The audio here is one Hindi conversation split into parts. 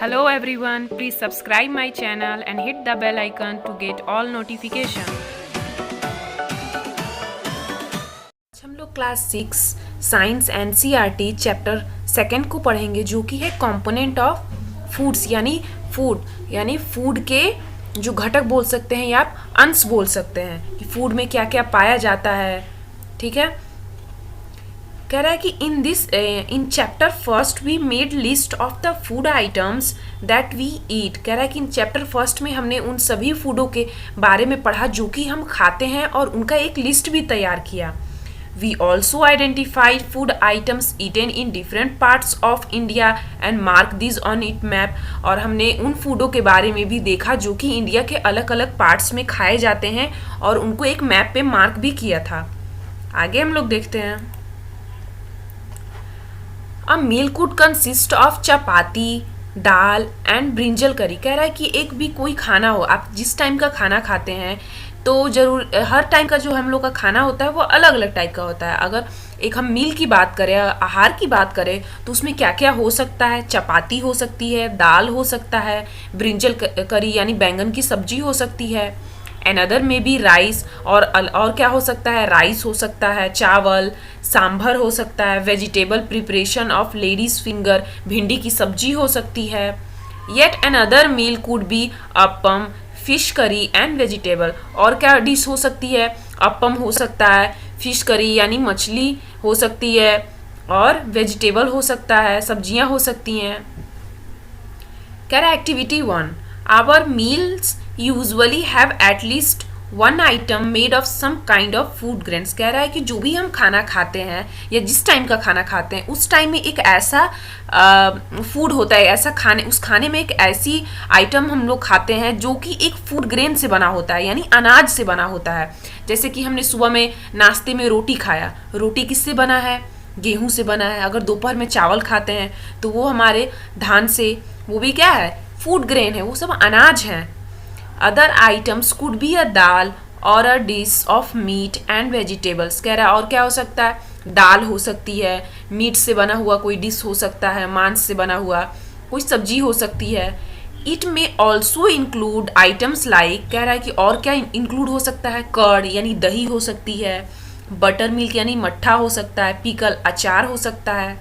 Hello everyone, please subscribe my channel and hit the bell icon to get all notification. हम लोग class 6 science NCERT chapter second को पढ़ेंगे, जो कि है कंपोनेंट ऑफ फूड्स, यानी फूड के जो घटक बोल सकते हैं या आप अंश बोल सकते हैं कि फूड में क्या क्या पाया जाता है। ठीक है, कह रहा है कि in chapter first we made list of the food items that we eat. कह रहा है कि इन चैप्टर फर्स्ट में हमने उन सभी फूडों के बारे में पढ़ा जो कि हम खाते हैं और उनका एक लिस्ट भी तैयार किया। We also identified food items eaten in different parts of India and mark this on it map. और हमने उन फूडों के बारे में भी देखा जो कि इंडिया के अलग अलग पार्ट्स में खाए जाते हैं और उनको एक मैप पे मार्क भी किया था। आगे हम लोग देखते हैं। A meal could consist of chapati, dal and brinjal करी। कह रहा है कि एक भी कोई खाना हो, आप जिस टाइम का खाना खाते हैं तो जरूर हर टाइम का जो हम लोग का खाना होता है वो अलग अलग टाइप का होता है। अगर एक हम मील की बात करें, आहार की बात करें, तो उसमें क्या क्या हो सकता है। चपाती हो सकती है, दाल हो सकता है, ब्रिंजल करी यानी बैंगन की सब्जी हो सकती है, अनदर में भी राइस, और क्या हो सकता है, राइस हो सकता है, चावल, सांभर हो सकता है, vegetable preparation of ladies finger, भिंडी की सब्जी हो सकती है। Yet another meal could be appam, fish curry and vegetable. और क्या डिश हो सकती है, अपम हो सकता है, फिश करी यानी मछली हो सकती है, और वेजिटेबल हो सकता है, सब्जियां हो सकती हैं। कह रहा है activity 1, our meals usually have at least one item made of some kind of food grains. कह रहा है कि जो भी हम खाना खाते हैं या जिस टाइम का खाना खाते हैं उस टाइम में एक ऐसा फूड होता है, ऐसा उस खाने में एक ऐसी आइटम हम लोग खाते हैं जो कि एक फूड ग्रेन से बना होता है, यानी अनाज से बना होता है। जैसे कि हमने सुबह में नाश्ते में रोटी खाया, रोटी किससे बना है, गेहूं से बना है। अगर दोपहर में चावल खाते हैं तो वो हमारे धान से, वो भी क्या है, फूड ग्रेन है, वो सब अनाज हैं। Other items could be a dal और a dish of meat and vegetables. कह रहा है और क्या हो सकता है, दाल हो सकती है, मीट से बना हुआ कोई डिश हो सकता है, मांस से बना हुआ कोई सब्जी हो सकती है। इट में ऑल्सो इंक्लूड आइटम्स लाइक, कह रहा है कि और क्या इंक्लूड हो सकता है, कर्ड यानी दही हो सकती है, बटर मिल्क यानी मट्ठा हो सकता है, पिकल अचार हो सकता है।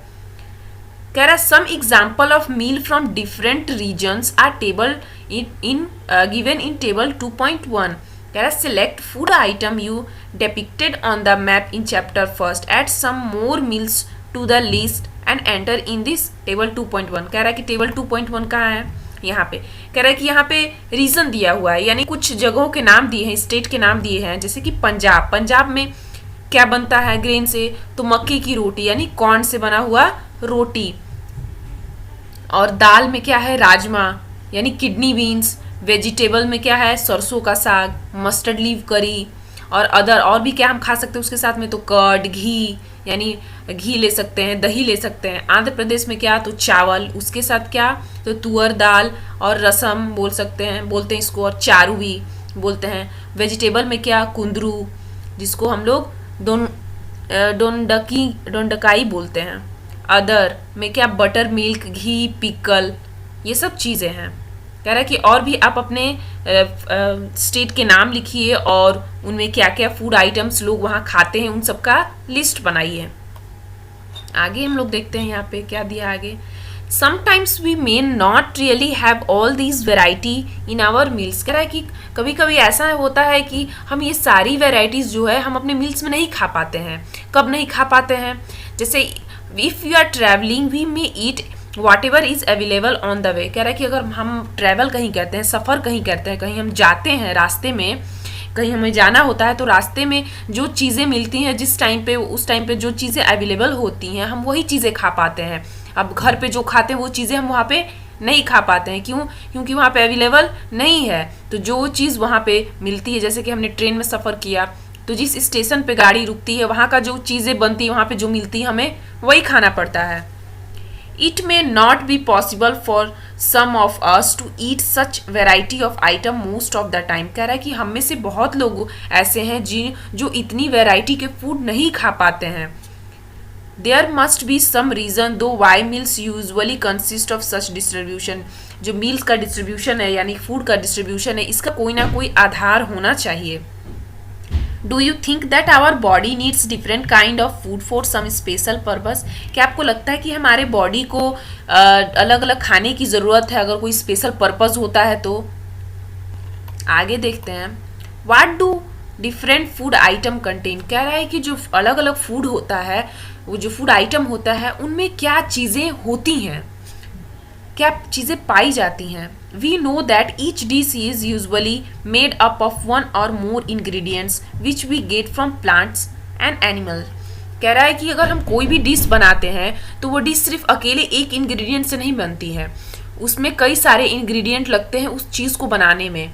कह रहा है some example of meal from different regions are table given in table 2.1। कह रहा है select food item you depicted on the map in chapter first, add some more meals to the list and enter in this table 2.1। कह रहा है कि टेबल 2.1 कहाँ है, यहाँ पे। कह रहा है कि यहाँ पे रीजन दिया हुआ है, यानी कुछ जगहों के नाम दिए हैं, स्टेट के नाम दिए हैं। जैसे कि पंजाब में क्या बनता है ग्रेन से, तो मक्के की रोटी यानी कॉर्न से बना हुआ रोटी। और दाल में क्या है, राजमा यानी किडनी बीन्स। वेजिटेबल में क्या है, सरसों का साग, मस्टर्ड लीव करी, और अदर और भी क्या हम खा सकते हैं उसके साथ में, तो कर्ड, घी यानी घी ले सकते हैं, दही ले सकते हैं। आंध्र प्रदेश में क्या, तो चावल, उसके साथ क्या, तो तुअर दाल और रसम बोलते हैं इसको, और चारू भी बोलते हैं। वेजिटेबल में क्या, कुंदरू जिसको हम लोग डोंडकाई बोलते हैं। अदर में क्या, बटर मिल्क, घी, पिकल, ये सब चीज़ें हैं। कह रहा है कि और भी आप अपने स्टेट के नाम लिखिए और उनमें क्या क्या फूड आइटम्स लोग वहाँ खाते हैं उन सब का लिस्ट बनाइए। आगे हम लोग देखते हैं यहाँ पे क्या दिया आगे। Sometimes we may not really have all these variety in our meals. कह रहा है कि कभी कभी ऐसा होता है कि हम ये सारी वेराइटीज़ जो है हम अपने मील्स में नहीं खा पाते हैं। कब नहीं खा पाते हैं, जैसे if you are travelling we may eat whatever is available on the way. कह रहा है कि अगर हम ट्रैवल कहीं करते हैं, सफ़र कहीं करते हैं, कहीं हम जाते हैं, रास्ते में कहीं हमें जाना होता है, तो रास्ते में जो चीज़ें मिलती हैं जिस टाइम पे, उस टाइम पे जो चीज़ें अवेलेबल होती हैं हम वही चीज़ें खा पाते हैं। अब घर पे जो खाते हैं वो चीज़ें हम वहाँ पे नहीं खा पाते हैं। क्यों, क्योंकि वहाँ पे अवेलेबल नहीं है। तो जो चीज़ वहाँ पे मिलती है, जैसे कि हमने ट्रेन में सफ़र किया तो जिस स्टेशन पे गाड़ी रुकती है वहाँ का जो चीज़ें बनती है, वहाँ पे जो मिलती है हमें वही खाना पड़ता है। It may not be possible for some of us to eat such variety of item most of the time। कह रहा है कि हम में से बहुत लोग ऐसे हैं जो इतनी वैरायटी के फूड नहीं खा पाते हैं। There must be some reason though why meals usually consist of such distribution. जो मील्स का डिस्ट्रीब्यूशन है यानी फूड का डिस्ट्रीब्यूशन है, इसका कोई ना कोई आधार होना चाहिए। Do you think that our body needs different kind of food for some special purpose? क्या आपको लगता है कि हमारे बॉडी को अलग अलग खाने की ज़रूरत है अगर कोई स्पेशल पर्पस होता है तो? आगे देखते हैं। What do different food atom contain? कह रहा है कि जो अलग अलग फूड होता है, वो जो फूड आइटम होता है उनमें क्या चीज़ें होती हैं, क्या चीज़ें पाई जाती हैं। We know that each dish is usually made up of one or more ingredients which we get from plants and animal. कह रहा है कि अगर हम कोई भी डिश बनाते हैं तो वो डिश सिर्फ अकेले एक इंग्रेडिएंट से नहीं बनती है, उसमें कई सारे इंग्रेडिएंट लगते हैं उस चीज़ को बनाने में,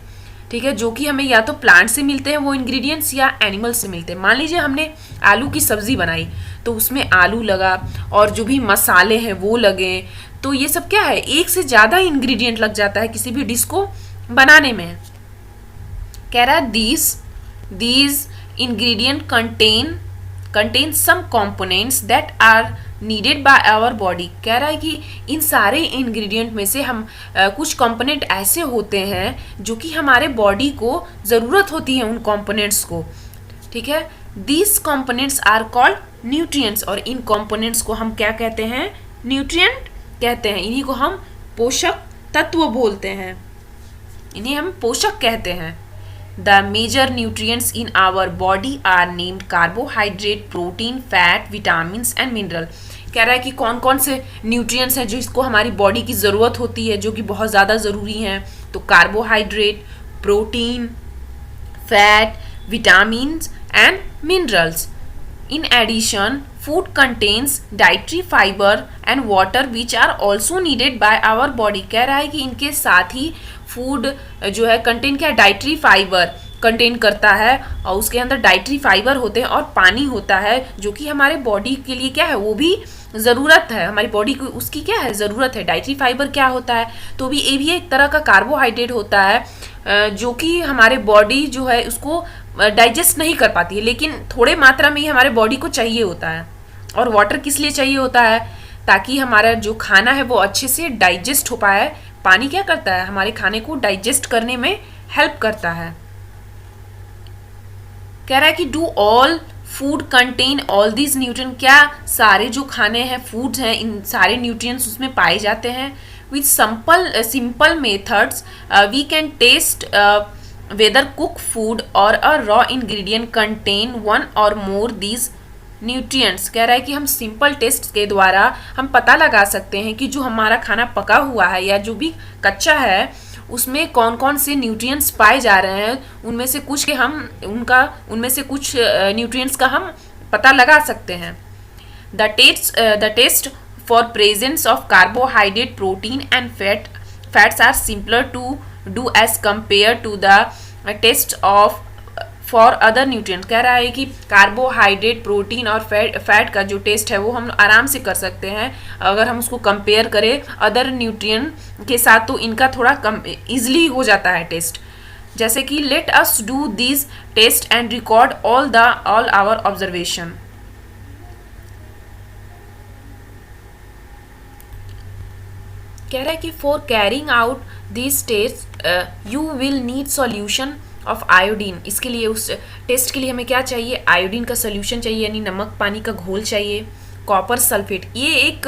ठीक है, जो कि हमें या तो प्लांट से मिलते हैं वो इंग्रेडिएंट्स या एनिमल से मिलते हैं। मान लीजिए हमने आलू की सब्ज़ी बनाई तो उसमें आलू लगा और जो भी मसाले हैं वो लगे, तो ये सब क्या है, एक से ज़्यादा इंग्रेडिएंट लग जाता है किसी भी डिश को बनाने में। कह रहा है these ingredient contain some components that are needed by our body. कह रहा है कि इन सारे इंग्रेडिएंट में से हम कुछ कंपोनेंट ऐसे होते हैं जो कि हमारे बॉडी को ज़रूरत होती है उन कंपोनेंट्स को, ठीक है। These components are called nutrients, और इन कंपोनेंट्स को हम क्या कहते हैं, न्यूट्रिएंट कहते हैं। इन्हीं को हम पोषक तत्व बोलते हैं, इन्हें हम पोषक कहते हैं। The major nutrients in our body are named carbohydrate, protein, fat, vitamins and mineral. कह रहा है कि कौन कौन से न्यूट्रिएंट्स हैं जिसको हमारी बॉडी की ज़रूरत होती है, जो कि बहुत ज़्यादा ज़रूरी हैं। तो carbohydrate, protein, fat, vitamins and minerals. In addition, food contains dietary fiber and water which are also needed by our body। कह रहा है कि इनके साथ ही फूड जो है कंटेन क्या, डाइटरी फाइबर कंटेन करता है, और उसके अंदर डाइटरी फाइबर होते हैं और पानी होता है, जो कि हमारे बॉडी के लिए क्या है, वो भी ज़रूरत है, हमारी बॉडी को उसकी क्या है, ज़रूरत है। डाइटरी फाइबर क्या होता है, तो भी ये भी एक तरह का कार्बोहाइड्रेट होता है जो कि हमारे बॉडी जो है उसको डाइजेस्ट नहीं कर पाती है, लेकिन थोड़े मात्रा में ही हमारे बॉडी को चाहिए होता है। और वाटर किस लिए चाहिए होता है, ताकि हमारा जो खाना है वो अच्छे से डाइजेस्ट हो पाए। पानी क्या करता है, हमारे खाने को डाइजेस्ट करने में हेल्प करता है। कह रहा है कि do all food contain all these nutrient? क्या सारे जो खाने हैं, फूड्स हैं, इन सारे न्यूट्रिएंट्स उसमें पाए जाते हैं? With simple methods we can test whether cook food or a raw ingredient contain one or more these nutrients। कह रहा है कि हम सिंपल टेस्ट के द्वारा हम पता लगा सकते हैं कि जो हमारा खाना पका हुआ है या जो भी कच्चा है उसमें कौन कौन से न्यूट्रिएंट्स पाए जा रहे हैं, उनमें से कुछ न्यूट्रिएंट्स का हम पता लगा सकते हैं। The test for presence of carbohydrate, protein and fats are simpler to do as compared to the test of for other nutrients। कह रहा है कि कार्बोहाइड्रेट, प्रोटीन और फैट का जो टेस्ट है वो हम आराम से कर सकते हैं अगर हम उसको कंपेयर करें अदर न्यूट्रिएंट के साथ, तो इनका थोड़ा कम ईजिली हो जाता है टेस्ट। जैसे कि let us do this test and record all our observation. कह रहा है कि for carrying out this test you will need solution of iodine. इसके लिए, उस टेस्ट के लिए हमें क्या चाहिए, आयोडीन का सोल्यूशन चाहिए, यानी नमक पानी का घोल चाहिए। कॉपर सल्फेट, ये एक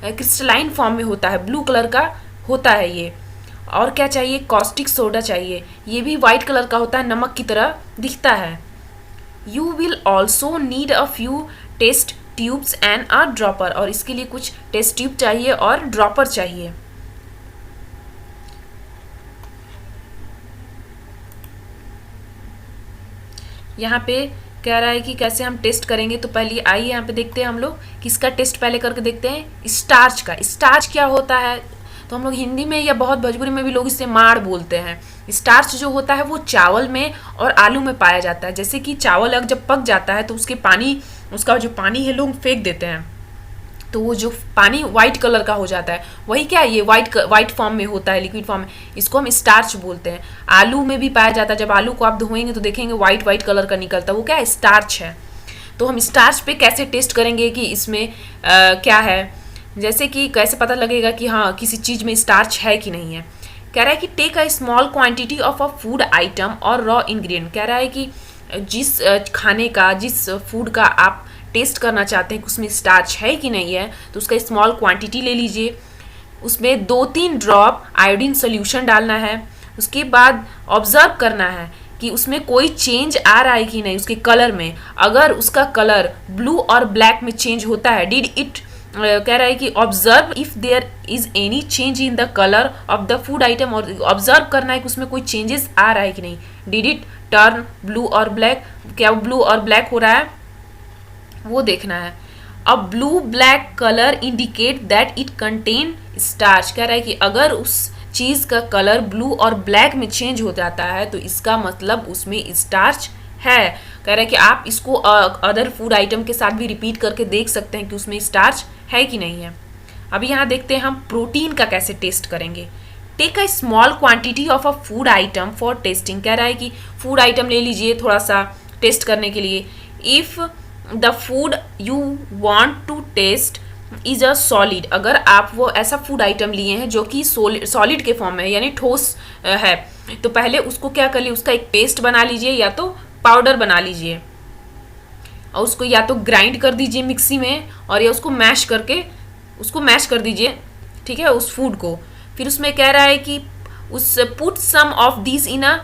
क्रिस्टलाइन फॉर्म में होता है, ब्लू कलर का होता है ये। और क्या चाहिए, कॉस्टिक सोडा चाहिए, ये भी वाइट कलर का होता है, नमक की तरह दिखता है। You will also need a few test tubes and a dropper, और इसके लिए कुछ टेस्ट ट्यूब चाहिए और ड्रॉपर चाहिए। यहाँ पे कह रहा है कि कैसे हम टेस्ट करेंगे, तो पहले आइए यहाँ पे देखते हैं हम लोग किसका टेस्ट पहले करके देखते हैं, स्टार्च का। स्टार्च क्या होता है, तो हम लोग हिंदी में या बहुत भोजपुरी में भी लोग इसे माड़ बोलते हैं। स्टार्च जो होता है वो चावल में और आलू में पाया जाता है। जैसे कि चावल अगर जब पक जाता है तो उसका जो पानी है लोग फेंक देते हैं, तो वो जो पानी वाइट कलर का हो जाता है, वही क्या है, ये वाइट फॉर्म में होता है, लिक्विड फॉर्म में, इसको हम स्टार्च बोलते हैं। आलू में भी पाया जाता है, जब आलू को आप धोएंगे तो देखेंगे वाइट कलर का निकलता है, वो क्या है, स्टार्च है। तो हम स्टार्च पे कैसे टेस्ट करेंगे कि इसमें क्या है, जैसे कि कैसे पता लगेगा कि हाँ किसी चीज़ में स्टार्च है कि नहीं है। कह रहा है कि take a small quantity of a food item और रॉ इंग्रेडिएंट। कह रहा है कि जिस खाने का, जिस फूड का आप टेस्ट करना चाहते हैं कि उसमें स्टार्च है कि नहीं है, तो उसका स्मॉल क्वांटिटी ले लीजिए, उसमें 2-3 ड्रॉप आयोडीन सोल्यूशन डालना है। उसके बाद ऑब्जर्व करना है कि उसमें कोई चेंज आ रहा है कि नहीं उसके कलर में। अगर उसका कलर ब्लू और ब्लैक में चेंज होता है, डिड इट, कह रहा है कि observe if there is any change in the colour of the food item, और ऑब्जर्व करना है कि उसमें कोई चेंजेस आ रहा है कि नहीं। डिड इट टर्न ब्लू और ब्लैक, क्या ब्लू और ब्लैक हो रहा है वो देखना है। अब blue black colour indicate that it contain starch. कह रहा है कि अगर उस चीज़ का कलर ब्लू और ब्लैक में चेंज हो जाता है तो इसका मतलब उसमें स्टार्च है। कह रहा है कि आप इसको अदर फूड आइटम के साथ भी रिपीट करके देख सकते हैं कि उसमें स्टार्च है कि नहीं है। अभी यहाँ देखते हैं हम प्रोटीन का कैसे टेस्ट करेंगे। Take a small quantity of a food item for testing. कह रहा है कि फूड आइटम ले लीजिए थोड़ा सा टेस्ट करने के लिए। If the food you want to test is a solid, अगर आप वो ऐसा फूड आइटम लिए हैं जो कि सॉलिड के फॉर्म में है, यानी ठोस है, तो पहले उसको क्या कर लीजिए, उसका एक पेस्ट बना लीजिए या तो पाउडर बना लीजिए, और उसको या तो ग्राइंड कर दीजिए मिक्सी में, और या उसको मैश कर दीजिए, ठीक है, उस फूड को। फिर उसमें कह रहा है कि उस put some of this in a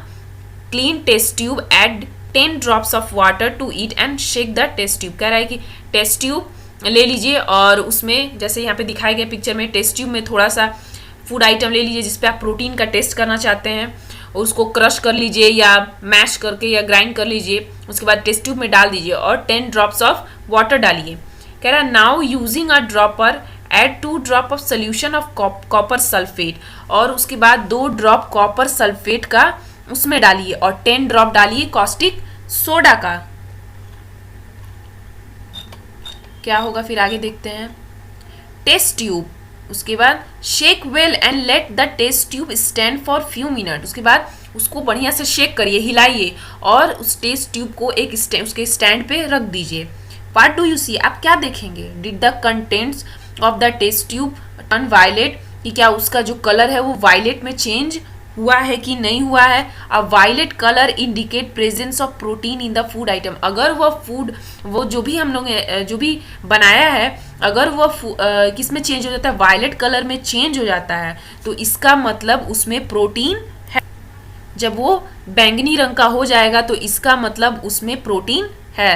clean test tube, add 10 drops of water to it and shake the test tube. कह रहा है कि टेस्ट ट्यूब ले लीजिए और उसमें जैसे यहाँ पे दिखाए गए पिक्चर में टेस्ट ट्यूब में थोड़ा सा फूड आइटम ले लीजिए जिस पे आप प्रोटीन का टेस्ट करना चाहते हैं, और उसको क्रश कर लीजिए या मैश करके या ग्राइंड कर लीजिए। उसके बाद टेस्ट ट्यूब में डाल दीजिए और 10 ड्रॉप्स ऑफ वाटर डालिए। कह रहा है now using a dropper add 2 drop of solution of copper sulphate, और उसके बाद 2 ड्रॉप कॉपर सल्फेट का उसमें डालिए और 10 ड्रॉप डालिए कॉस्टिक सोडा का। क्या होगा फिर आगे देखते हैं। टेस्ट ट्यूब, उसके बाद shake well and let the test tube stand for few minute. उसके बाद उसको बढ़िया से शेक करिए, हिलाइए, और उस टेस्ट ट्यूब को एक उसके स्टैंड पे रख दीजिए। व्हाट डू यू सी, आप क्या देखेंगे। Did the contents of the test tube turn violet, कि क्या उसका जो कलर है वो वायलेट में चेंज हुआ है कि नहीं हुआ है। A violet colour indicate presence of protein in the food item, अगर वो जो भी हम लोग जो भी बनाया है, अगर वो किस में चेंज हो जाता है, वायलेट कलर में चेंज हो जाता है, तो इसका मतलब उसमें प्रोटीन है। जब वो बैंगनी रंग का हो जाएगा तो इसका मतलब उसमें प्रोटीन है।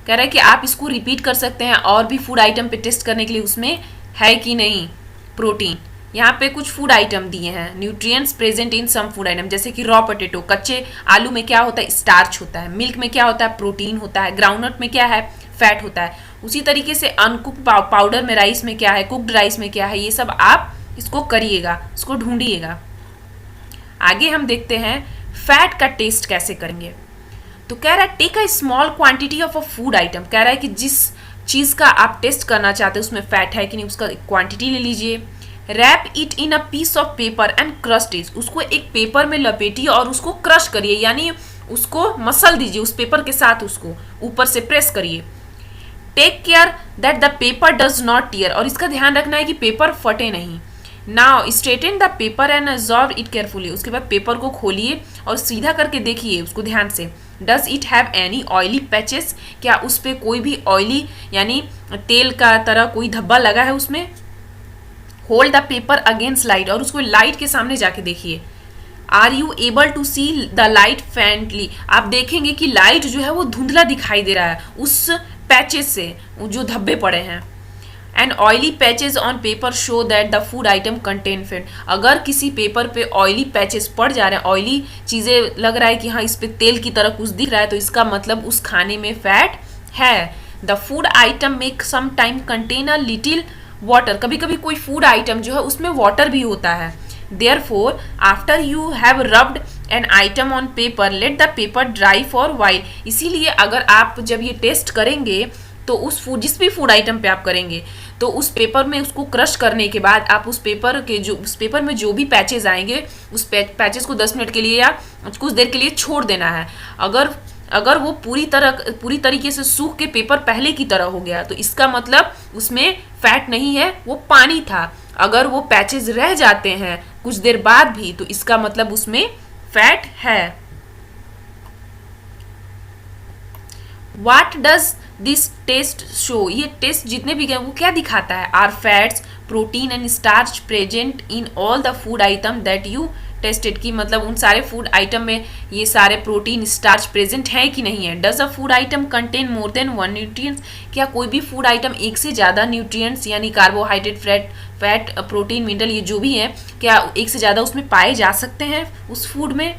कह रहा है कि आप इसको रिपीट कर सकते हैं और भी फूड आइटम पे टेस्ट करने के लिए उसमें है कि नहीं प्रोटीन। यहाँ पे कुछ फूड आइटम दिए हैं, nutrients present in some food item, जैसे कि रॉ पोटैटो, कच्चे आलू में क्या होता है, स्टार्च होता है। मिल्क में क्या होता है, प्रोटीन होता है। ग्राउंडनट में क्या है, फैट होता है। उसी तरीके से अनकुक्ड पाउडर में, राइस में क्या है, कुक्ड राइस में क्या है, ये सब आप इसको करिएगा, इसको ढूंढिएगा। आगे हम देखते हैं फैट का टेस्ट कैसे करेंगे। तो कह रहा है take a small quantity of a food item. कह रहा है कि जिस चीज़ का आप टेस्ट करना चाहते हैं उसमें फैट है कि नहीं, उसका क्वांटिटी ले लीजिए। Wrap it in a piece of paper and crush it, उसको एक पेपर में लपेटिए और उसको क्रश करिए, यानी उसको मसल दीजिए, उस पेपर के साथ उसको ऊपर से प्रेस करिए। Take care that the paper does not tear, और इसका ध्यान रखना है कि पेपर फटे नहीं। Now straighten the paper and observe it carefully, उसके बाद पेपर को खोलिए और सीधा करके देखिए उसको ध्यान से। Does it have any oily patches, क्या उस पर कोई भी ऑयली यानी तेल का तरह कोई धब्बा लगा है उसमें। Hold the paper against light, और उसको लाइट के सामने जाके देखिए। Are you able to see the light faintly, आप देखेंगे कि लाइट जो है वो धुंधला दिखाई दे रहा है उस पैचेस से जो धब्बे पड़े हैं। And oily patches on paper show that the food atom contain fat, अगर किसी पेपर पे ऑयली पैचेस पड़ जा रहे हैं, ऑयली चीज़ें लग रहा है कि हाँ इस पे तेल की तरह कुछ दिख रहा है, तो इसका मतलब उस खाने में फैट है। The food item make some time contain a little water, कभी कभी कोई फूड आइटम जो है उसमें वाटर भी होता है। Therefore after you have rubbed an item on paper let the paper dry for while, इसीलिए अगर आप जब ये टेस्ट करेंगे तो उस फूड जिस भी फूड आइटम पे आप करेंगे तो उस पेपर में उसको क्रश करने के बाद आप उस पेपर में जो भी पैचेस आएंगे उस पैचेस को 10 मिनट के लिए या कुछ देर के लिए छोड़ देना है। अगर अगर वो पूरी तरीके से सूख के पेपर पहले की तरह हो गया तो इसका मतलब उसमें फैट नहीं है, वो पानी था। अगर वो पैचेस रह जाते हैं कुछ देर बाद भी तो इसका मतलब उसमें फैट है। What does this test show? ये टेस्ट जितने भी गए वो क्या दिखाता है? Are fats, protein and starch present in all the food item that you tested, की मतलब उन सारे फूड आइटम में ये सारे प्रोटीन स्टार्च प्रेजेंट है कि नहीं है। Does a food atom contain more than one nutrients? क्या कोई भी फूड आइटम एक से ज़्यादा न्यूट्रिएंट्स यानी कार्बोहाइड्रेट, फैट, प्रोटीन, मिनरल ये जो भी है क्या एक से ज़्यादा उसमें पाए जा सकते हैं उस फूड में?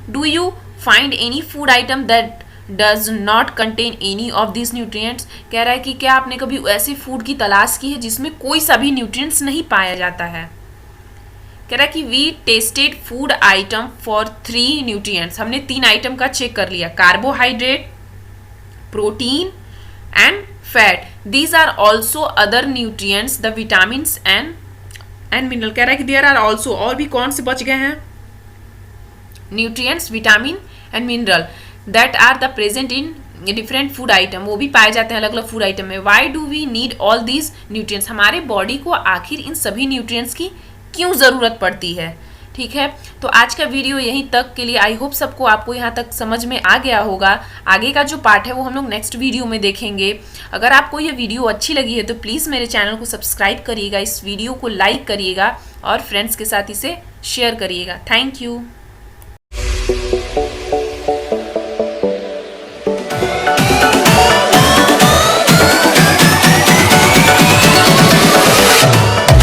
Do you find any food item that does not contain any of this nutrients? कह रहा है कि क्या आपने कभी ऐसे फूड की तलाश की है जिसमें कोई सा भी न्यूट्रिएंट्स नहीं पाया जाता है? कह रहा है कि we tested food item for 3 nutrients, हमने 3 आइटम का चेक कर लिया, carbohydrate, protein and fat. These are also other nutrients the vitamins and mineral. कह रहा है कि देयर आर ऑल्सो, और भी कौन से बच गए हैं nutrients, vitamin and mineral that are the present in different food item, वो भी पाए जाते हैं अलग अलग फूड आइटम में। Why do we need all these nutrients? हमारे बॉडी को आखिर इन सभी न्यूट्रिएंट्स की क्यों ज़रूरत पड़ती है? ठीक है, तो आज का वीडियो यहीं तक के लिए। आई होप सबको आपको यहाँ तक समझ में आ गया होगा। आगे का जो पार्ट है वो हम लोग नेक्स्ट वीडियो में देखेंगे। अगर आपको ये वीडियो अच्छी लगी है तो प्लीज़ मेरे चैनल को सब्सक्राइब करिएगा, इस वीडियो को लाइक करिएगा और फ्रेंड्स के साथ इसे शेयर करिएगा। Thank you.